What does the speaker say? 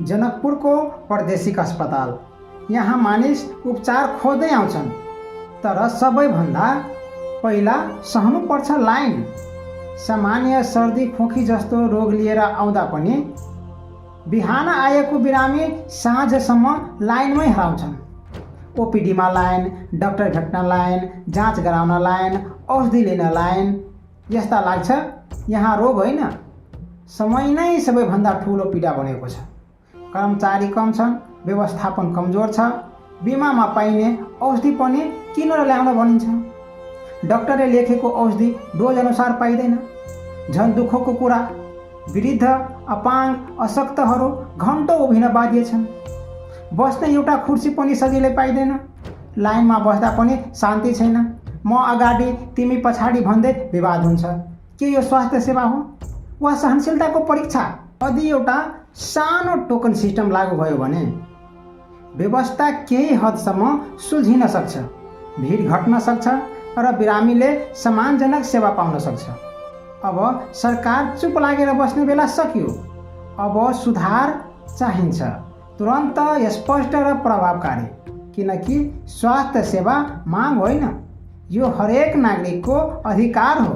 जनकपुरको प्रादेशिक अस्पताल। यहाँ मानिस उपचार खोज्दै आउँछन्, तर सबैभन्दा पहिला सहनुपर्छ लाइन। सामान्य सर्दी खोकी जस्तो रोग लिएर आउँदा पनि बिहान आएको बिरामी साँझसम्म लाइनमै हराउँछन्। ओपिडीमा लाइन, डाक्टर भेट्न लाइन, जाँच गराउन लाइन, औषधि लिन लाइन। यस्ता लाग्छ यहाँ रोग होइन, समय नै सबैभन्दा ठुलो पीडा बनेको छ। कर्मचारी कम छन्, व्यवस्थापन कमजोर छ, बिमामा पाइने औषधि पनि किनेर ल्याउन भनिन्छ। डाक्टरले लेखेको औषधि डोज अनुसार पाइँदैन। झन् दुःखको कुरा, वृद्ध, अपाङ्ग, अशक्तहरू घन्टौँ उभिन बाध्य छन्। बस्ने एउटा कुर्सी पनि सजिलै पाइँदैन। लाइनमा बस्दा पनि शान्ति छैन। म अगाडि तिमी पछाडि भन्दै विवाद हुन्छ। के यो स्वास्थ्य सेवा हो वा सहनशीलताको परीक्षा? यदि एउटा सानो टोकन सिस्टम लागू भयो भने व्यवस्था केही हदसम्म सुल्झिन सक्छ, भिड घट्न सक्छ र बिरामीले सम्मानजनक सेवा पाउन सक्छ। अब सरकार चुप लागेर बस्ने बेला सकियो। अब सुधार चाहिन्छ, तुरन्त, स्पष्ट र प्रभावकारी, किनकि स्वास्थ्य सेवा माग होइन, यो हरेक नागरिकको अधिकार हो।